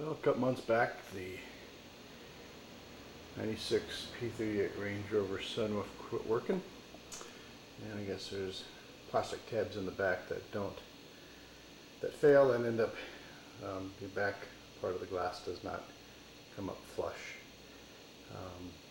Well, a couple months back, the 96 P38 Range Rover sunroof quit working, and I guess there's plastic tabs in the back that fail and end up the back part of the glass does not come up flush,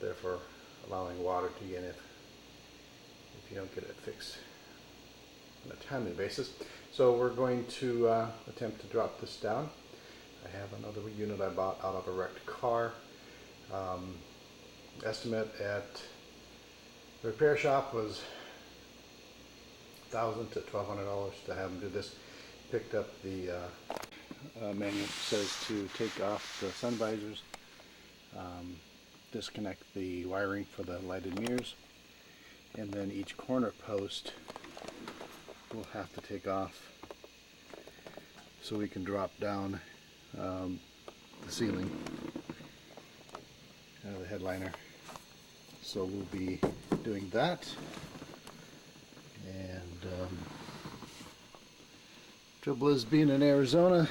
therefore allowing water to get in if you don't get it fixed on a timely basis. So we're going to attempt to drop this down. I have another unit I bought out of a wrecked car. Estimate at the repair shop was $1,000 to $1,200 to have them do this. Picked up the manual. Says to take off the sun visors, disconnect the wiring for the lighted mirrors, and then each corner post we'll have to take off so we can drop down the ceiling of the headliner. So we'll be doing that, and trouble is, being in Arizona,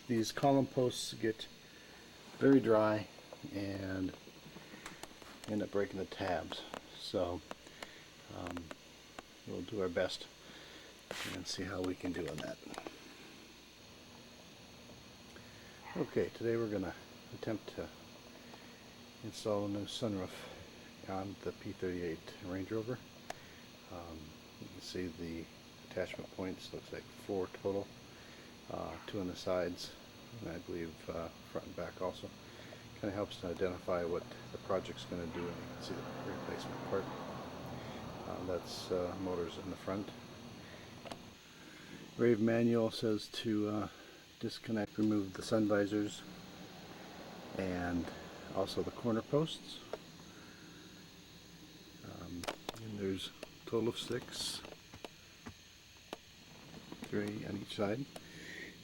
these column posts get very dry and end up breaking the tabs. So we'll do our best and see how we can do on that. Okay, today we're going to attempt to install a new sunroof on the P38 Range Rover. You can see the attachment points, looks like 4 total, 2 on the sides, and I believe front and back also. Kind of helps to identify what the project's going to do, and you can see the replacement part. That's motors in the front. Rave manual says to disconnect, remove the sun visors and also the corner posts. And there's a total of 6, 3 on each side.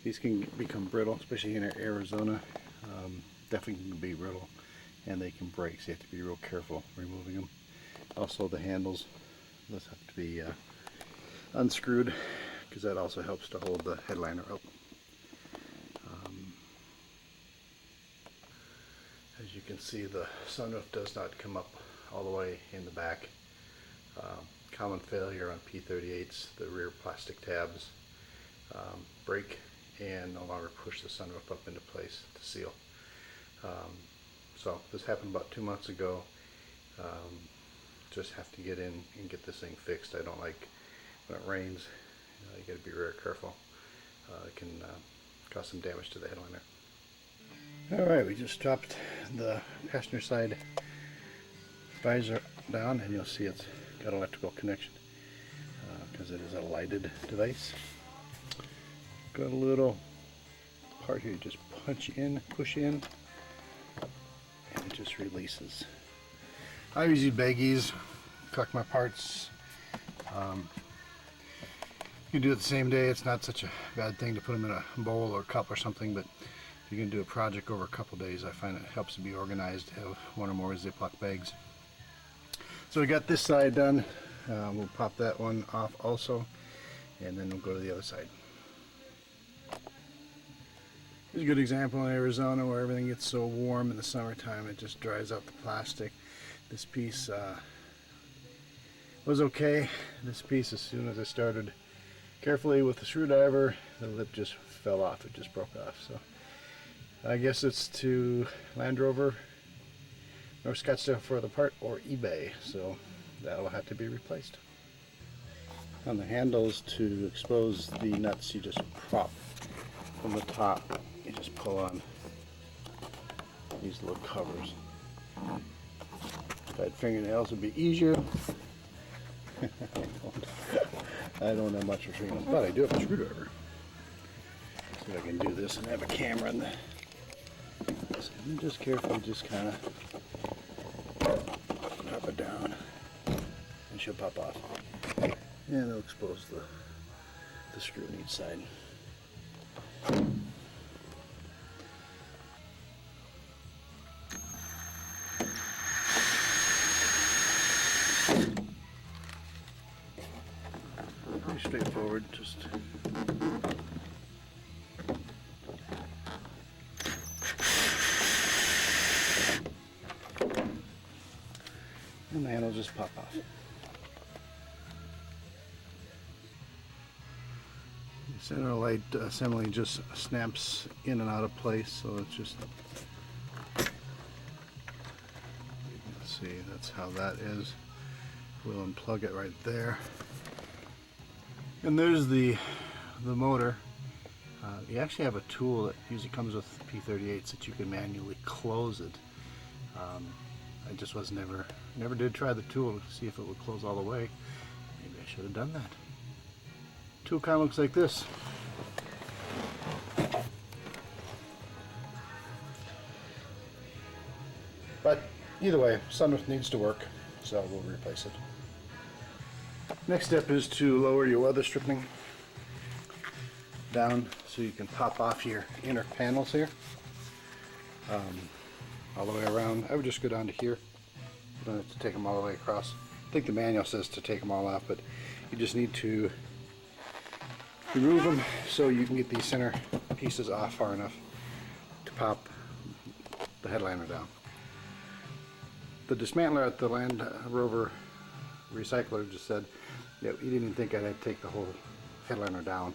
These can become brittle, especially in Arizona. Definitely can be brittle, and they can break, so you have to be real careful removing them. Also the handles, those have to be unscrewed, because that also helps to hold the headliner up. As you can see, the sunroof does not come up all the way in the back. Common failure on P38s, the rear plastic tabs break and no longer push the sunroof up into place to seal. So this happened about 2 months ago. Just have to get in and get this thing fixed. I don't like when it rains. You got to be very careful. It can cause some damage to the headliner. Alright, we just dropped the passenger side visor down, and you'll see it's got electrical connection because it is a lighted device. Got a little part here you just push in, and it just releases. I always use baggies, collect my parts. You can do it the same day. It's not such a bad thing to put them in a bowl or cup or something, but if you're going to do a project over a couple days, I find it helps to be organized, to have 1 or more Ziploc bags. So we got this side done. We'll pop that one off also, and then we'll go to the other side. Here's a good example in Arizona where everything gets so warm in the summertime it just dries out the plastic. This piece was okay. This piece, as soon as I started carefully with the screwdriver, the lip just fell off. It just broke off. So I guess it's to Land Rover, North Scottsdale for the part, or eBay. So that'll have to be replaced. On the handles, to expose the nuts, you just prop from the top. You just pull on these little covers. If I had fingernails, it would be easier. I don't have much of fingernails, but I do have a screwdriver. See if I can do this and have a camera in the. And just carefully, just kind of drop it down, and she'll pop off. And it'll expose the screw on each side. Pretty straightforward, just and the handle just pop off. The center light assembly just snaps in and out of place, so it's just, you can see that's how that is. We'll unplug it right there. And there's the motor. You actually have a tool that usually comes with P38s that you can manually close it. I just never did try the tool to see if it would close all the way. Maybe I should have done that. Tool kind of looks like this. But either way, sunroof needs to work, so we'll replace it. Next step is to lower your weather stripping down so you can pop off your inner panels here. All the way around. I would just go down to here. You don't have to take them all the way across. I think the manual says to take them all off, but you just need to remove them so you can get these center pieces off far enough to pop the headliner down. The dismantler at the Land Rover recycler just said that he didn't think I'd have to take the whole headliner down.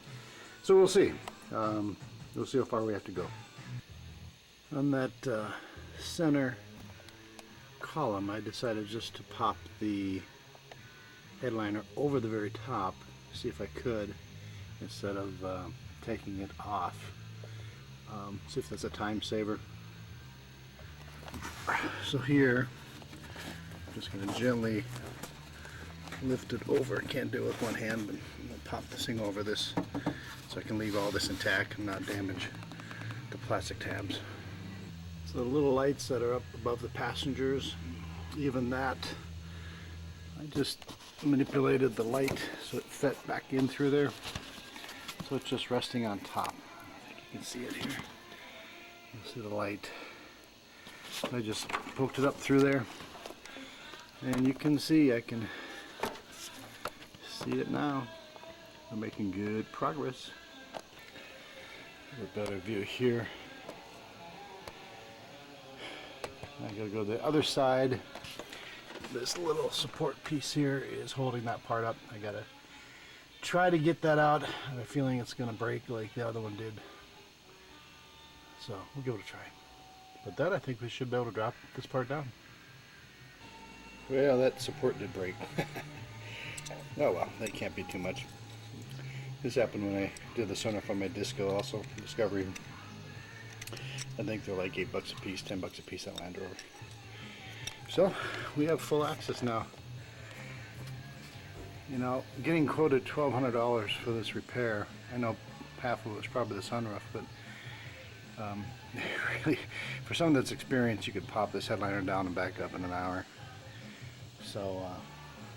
So we'll see. We'll see how far we have to go. On that center column, I decided just to pop the headliner over the very top, see if I could, instead of taking it off. See if that's a time saver. So here, I'm just going to gently lift it over. Can't do it with one hand, but I'm going to pop this thing over this so I can leave all this intact and not damage the plastic tabs. So the little lights that are up above the passengers, even that, I just manipulated the light so it fit back in through there. So it's just resting on top. I think you can see it here. You'll see the light. I just poked it up through there, and you can see, I can see it now. We're making good progress. A better view here. I gotta go to the other side. This little support piece here is holding that part up. I gotta try to get that out. I have a feeling it's gonna break like the other one did. So we'll give it a try. But that, I think we should be able to drop this part down. Well, that support did break. Oh well, that can't be too much. This happened when I did the sunroof on my Disco also, Discovery. I think they're like $8 a piece, $10 a piece at Land Rover. So we have full access now. You know, getting quoted $1,200 for this repair. I know half of it was probably the sunroof, but really, for someone that's experienced, you could pop this headliner down and back up in an hour. So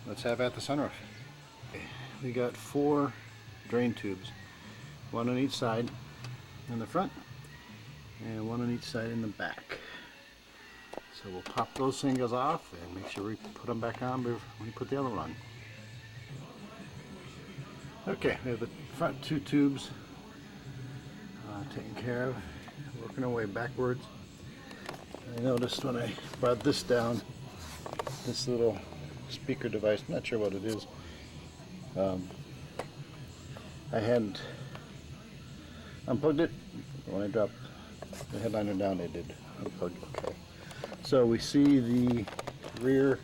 let's have at the sunroof. We got 4 drain tubes, one on each side in the front and one on each side in the back. So we'll pop those singles off and make sure we put them back on before we put the other one on. Okay, we have the front 2 tubes taken care of. Working our way backwards. I noticed when I brought this down, this little speaker device, I'm not sure what it is, I hadn't unplugged it. When I dropped the headliner down, it did unplug. Okay. So we see the rear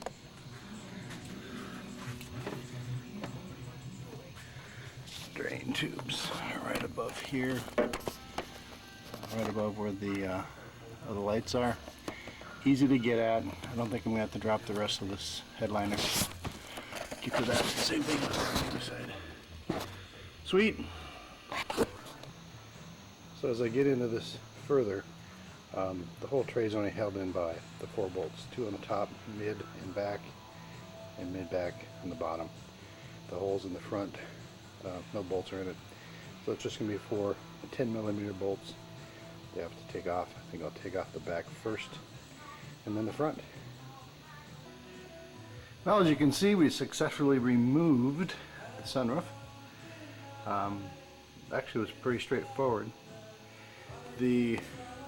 drain tubes right above here, right above where the lights are. Easy to get at. I don't think I'm going to have to drop the rest of this headliner. Get to that. Same thing on the other side. Sweet. So as I get into this further, the whole tray is only held in by the 4 bolts. 2 on the top, mid and back, and mid back on the bottom. The holes in the front, no bolts are in it. So it's just going to be 4 10mm bolts. They have to take off. I think I'll take off the back first and then the front. Well, as you can see, we successfully removed the sunroof. Actually, it was pretty straightforward. The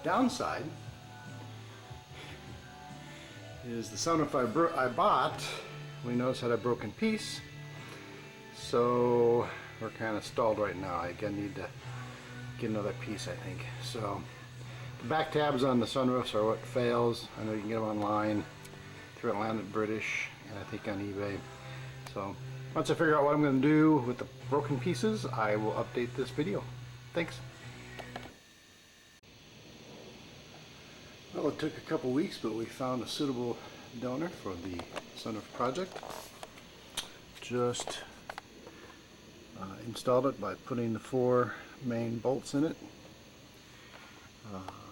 downside is the sunroof I bought. We noticed had a broken piece, so we're kind of stalled right now. I need to get another piece, I think. So the back tabs on the sunroofs are what fails. I know you can get them online through Atlantic British and I think on eBay. So once I figure out what I'm going to do with the broken pieces, I will update this video. Thanks. Well, it took a couple weeks, but we found a suitable donor for the sunroof project. Just installed it by putting the 4 main bolts in it.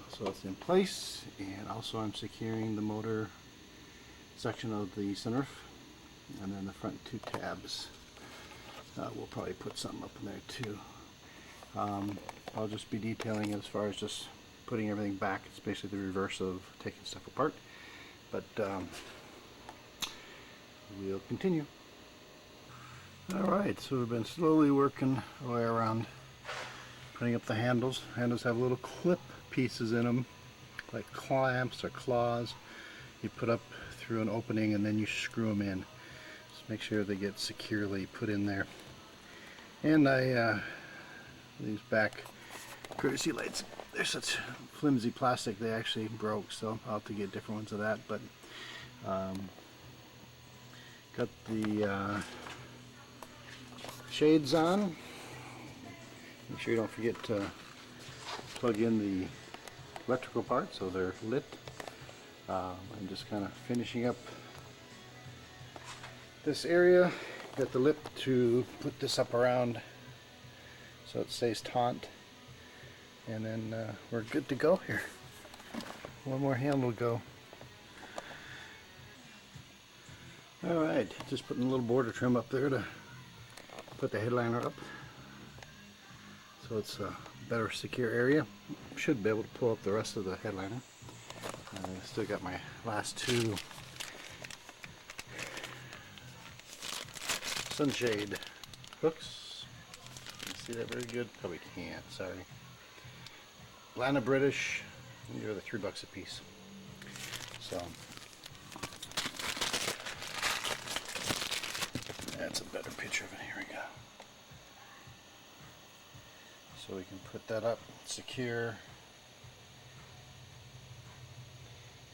So it's in place, and also I'm securing the motor section of the sunroof, and then the front 2 tabs. We'll probably put something up in there too. I'll just be detailing as far as just putting everything back. It's basically the reverse of taking stuff apart, but we'll continue. Alright, so we've been slowly working our way around putting up the handles. Handles have little clip pieces in them, like clamps or claws. You put up through an opening and then you screw them in. Just make sure they get securely put in there. And these back courtesy lights, they're such flimsy plastic, they actually broke, so I'll have to get different ones of that. But got the shades on. Make sure you don't forget to plug in the electrical part so they're lit. I'm just kind of finishing up this area. Got the lip to put this up around so it stays taut, and then we're good to go here. One more handle to go. Alright, just putting a little border trim up there to put the headliner up so it's a better secure area. Should be able to pull up the rest of the headliner. I still got my last 2 sunshade hooks. Can you see that very good? Probably can't, sorry. Atlantic British, they're the $3 a piece. So that's a better picture of it. Here we go. So we can put that up secure.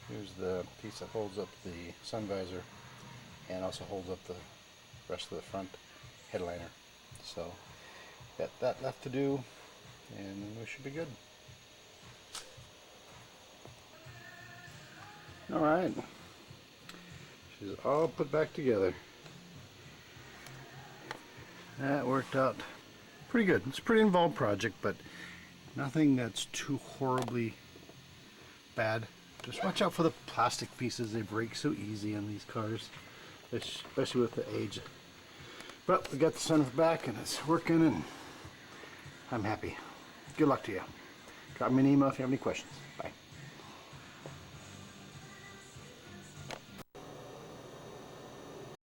Here's the piece that holds up the sun visor and also holds up the rest of the front headliner. So got that left to do, and we should be good. Alright, she's all put back together. That worked out pretty good. It's a pretty involved project, but nothing that's too horribly bad. Just watch out for the plastic pieces. They break so easy on these cars, especially with the age. But we got the sunroof back and it's working, and I'm happy. Good luck to you. Drop me an email if you have any questions. Bye.